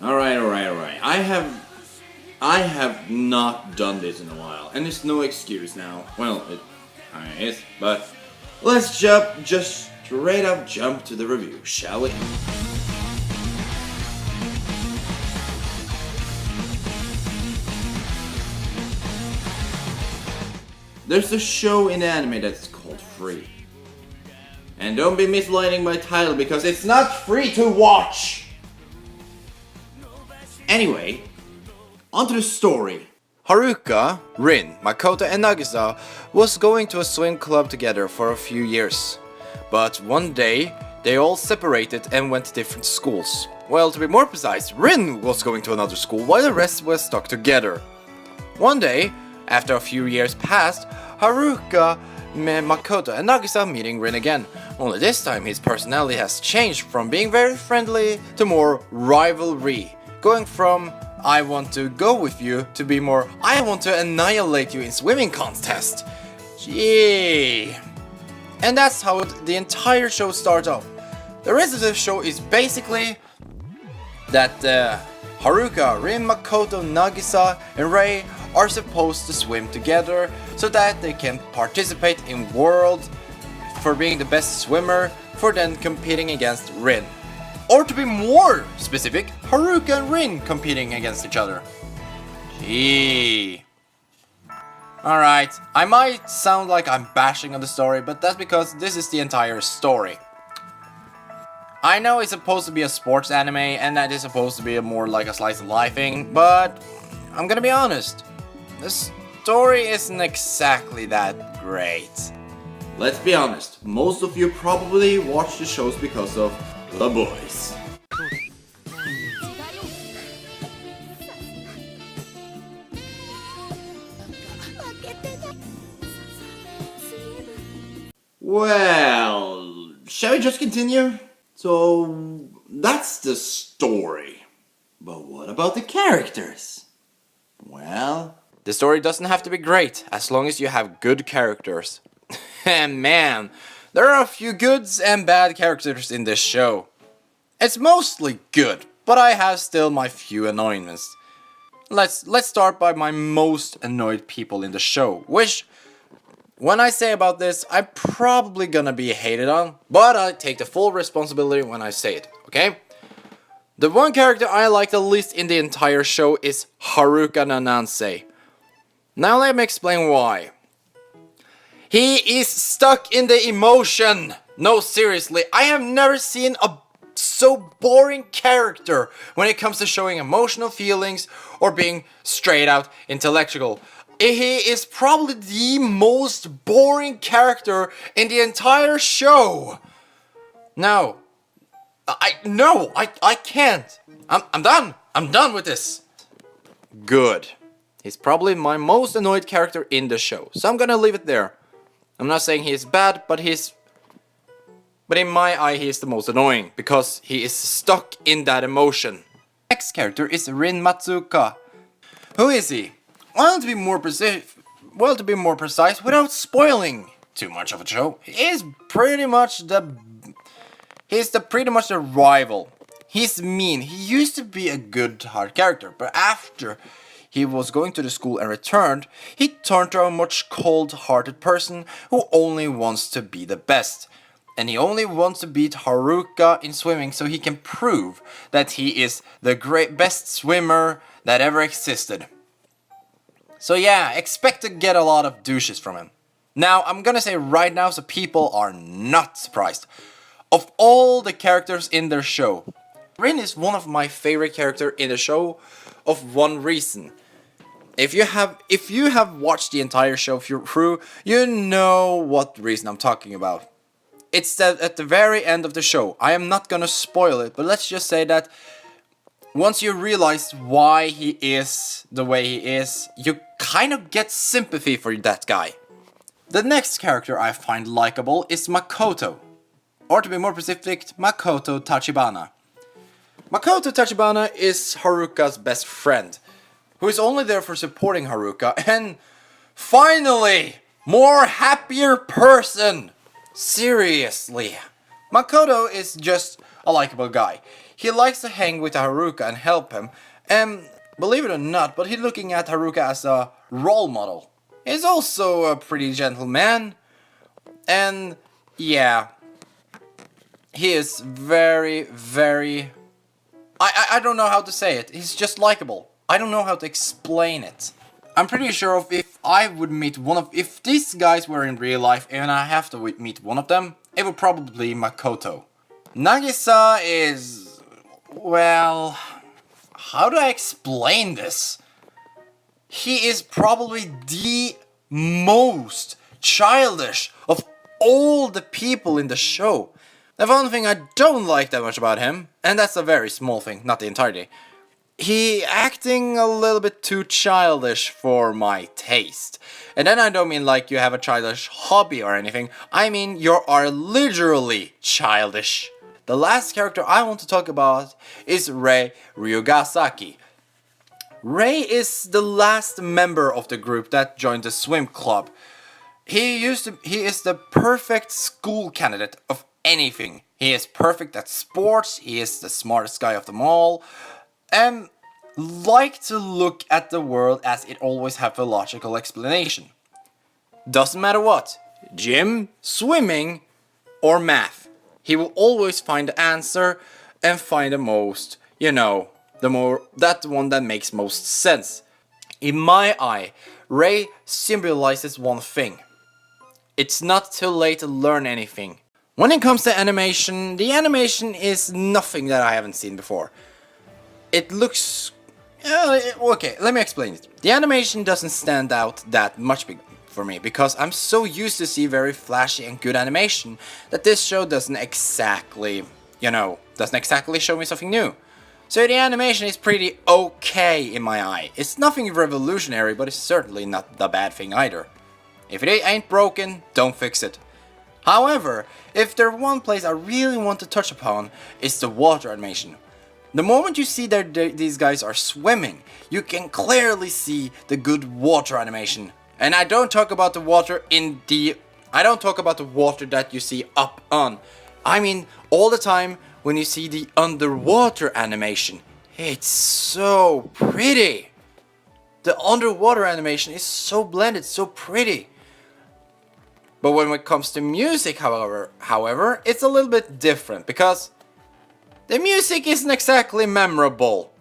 Alright. I have not done this in a while, and it's no excuse now. Well, it is, but let's just straight up jump to the review, shall we? There's a show in anime that's called Free. And don't be misleading my title because it's not free to watch! Anyway, onto the story. Haruka, Rin, Makoto and Nagisa was going to a swim club together for a few years. But one day, they all separated and went to different schools. Well, to be more precise, Rin was going to another school while the rest were stuck together. One day, after a few years passed, Haruka met Makoto and Nagisa meeting Rin again. Only this time his personality has changed from being very friendly to more rivalry. Going from I want to go with you to be more I want to annihilate you in swimming contest. Gee. And that's how the entire show starts off. The rest of the show is basically that Haruka, Rin, Makoto, Nagisa and Rei are supposed to swim together so that they can participate in World for being the best swimmer for then competing against Rin. Or to be more specific, Haruka and Rin competing against each other. Gee. Alright, I might sound like I'm bashing on the story, but that's because this is the entire story. I know it's supposed to be a sports anime and that is supposed to be more like a slice of life thing, but I'm gonna be honest. The story isn't exactly that great. Let's be honest, most of you probably watch the shows because of the boys. Well, shall we just continue? So, that's the story. But what about the characters? Well, the story doesn't have to be great, as long as you have good characters. And man, there are a few goods and bad characters in this show. It's mostly good, but I have still my few annoyances. Let's start by my most annoyed people in the show, which, when I say about this, I'm probably gonna be hated on, but I take the full responsibility when I say it, okay? The one character I like the least in the entire show is Haruka Nanase. Now let me explain why. He is stuck in the emotion! No, seriously, I have never seen a so boring character when it comes to showing emotional feelings or being straight out intellectual. He is probably the most boring character in the entire show. No, I can't. I'm done. I'm done with this. Good. He's probably my most annoyed character in the show, so I'm gonna leave it there. I'm not saying he is bad, but in my eye he is the most annoying because he is stuck in that emotion. Next character is Rin Matsuka. Who is he? Well, to be more precise, without spoiling too much of a show, he's pretty much the rival. He's mean. He used to be a good hard character, but after he was going to the school and returned, he turned to a much cold-hearted person who only wants to be the best. And he only wants to beat Haruka in swimming so he can prove that he is the best swimmer that ever existed. So yeah, expect to get a lot of douches from him. Now, I'm gonna say right now so people are not surprised. Of all the characters in their show, Rin is one of my favorite characters in the show of one reason. If you have watched the entire show through, you know what reason I'm talking about. It's that at the very end of the show, I am not gonna spoil it, but let's just say that once you realize why he is the way he is, you kind of get sympathy for that guy. The next character I find likable is Makoto. Or to be more specific, Makoto Tachibana. Makoto Tachibana is Haruka's best friend, who is only there for supporting Haruka, and finally, more happier person. Seriously, Makoto is just a likable guy. He likes to hang with Haruka and help him, and believe it or not, but he's looking at Haruka as a role model. He's also a pretty gentle man, and yeah, he is very, very... I don't know how to say it. He's just likable. I don't know how to explain it. I'm pretty sure if I would meet if these guys were in real life and I have to meet one of them, it would probably be Makoto. Nagisa is... well... how do I explain this? He is probably the most childish of all the people in the show. The one thing I don't like that much about him, and that's a very small thing, not the entirety, he acting a little bit too childish for my taste. And then I don't mean like you have a childish hobby or anything, I mean you are literally childish. The last character I want to talk about is Rei Ryugasaki. Rei is the last member of the group that joined the swim club. He is the perfect school candidate of anything. He is perfect at sports, he is the smartest guy of them all, and like to look at the world as it always have a logical explanation. Doesn't matter what, gym, swimming, or math. He will always find the answer and find the most, that one that makes most sense. In my eye, Rei symbolizes one thing. It's not too late to learn anything. When it comes to animation, the animation is nothing that I haven't seen before. It looks... okay, let me explain it. The animation doesn't stand out that much for me, because I'm so used to see very flashy and good animation that this show doesn't exactly show me something new. So the animation is pretty okay in my eye. It's nothing revolutionary, but it's certainly not the bad thing either. If it ain't broken, don't fix it. However, if there's one place I really want to touch upon, it's the water animation. The moment you see that these guys are swimming, you can clearly see the good water animation. And I don't talk about the water that you see up on. I mean, all the time when you see the underwater animation. It's so pretty. The underwater animation is so blended, so pretty. But when it comes to music, however, it's a little bit different, because the music isn't exactly memorable.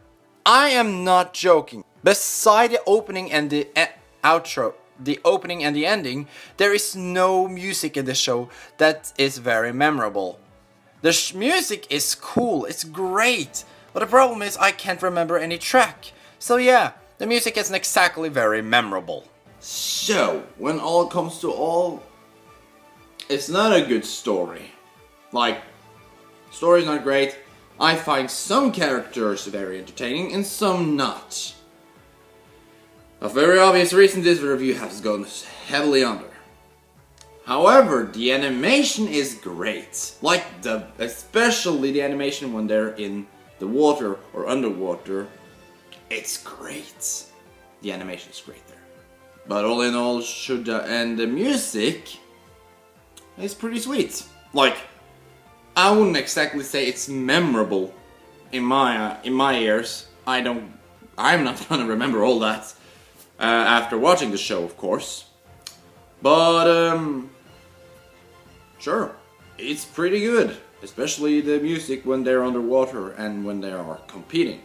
I am not joking. Beside the opening and the outro, the opening and the ending, there is no music in the show that is very memorable. The music is cool, it's great, but the problem is I can't remember any track. So yeah, the music isn't exactly very memorable. So, when all comes to all, it's not a good story. Like, story's not great. I find some characters very entertaining and some not. A very obvious reason this review has gone heavily under. However, the animation is great. Especially the animation when they're in the water or underwater. It's great. The animation is great there. But all in all, and the music is pretty sweet. I wouldn't exactly say it's memorable in my ears. I'm not gonna remember all that after watching the show, of course. But sure, it's pretty good, especially the music when they're underwater and when they are competing.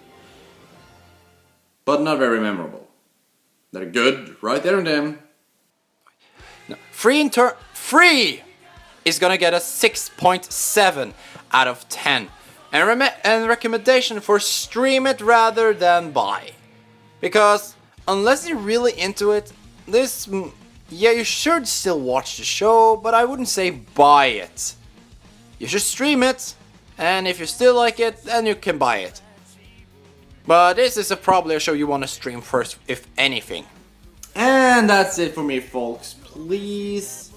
But not very memorable. They're good right there and then. No. Free is gonna get a 6.7 out of 10. And recommendation for stream it rather than buy. Because unless you're really into it, you should still watch the show, but I wouldn't say buy it. You should stream it, and if you still like it, then you can buy it. But this is probably a show you want to stream first, if anything. And that's it for me, folks. Please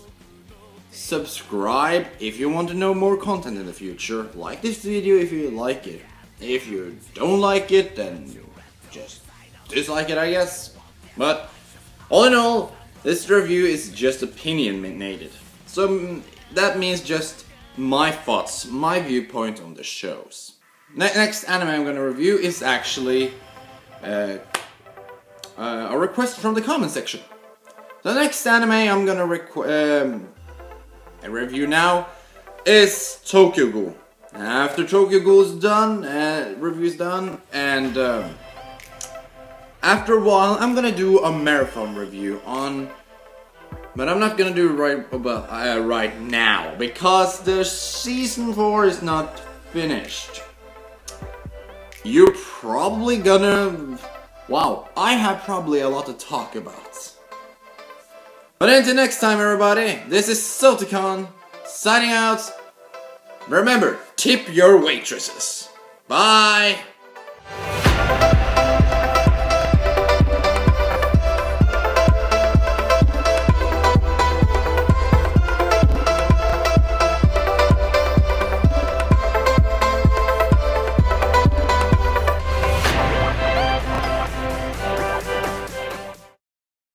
subscribe if you want to know more content in the future. Like this video if you like it. If you don't like it, then just dislike it, I guess. But all in all, this review is just opinionated. So that means just my thoughts, my viewpoint on the shows. Next anime I'm gonna review is actually a request from the comment section. The next anime I'm gonna review now is Tokyo Ghoul. After Tokyo Ghoul is done, review's done, and after a while I'm gonna do a marathon review on, but I'm not gonna do it right now because the season 4 is not finished. You're probably gonna, wow, I have probably a lot to talk about. But until next time, everybody, this is Sotikkon signing out. Remember, tip your waitresses. Bye!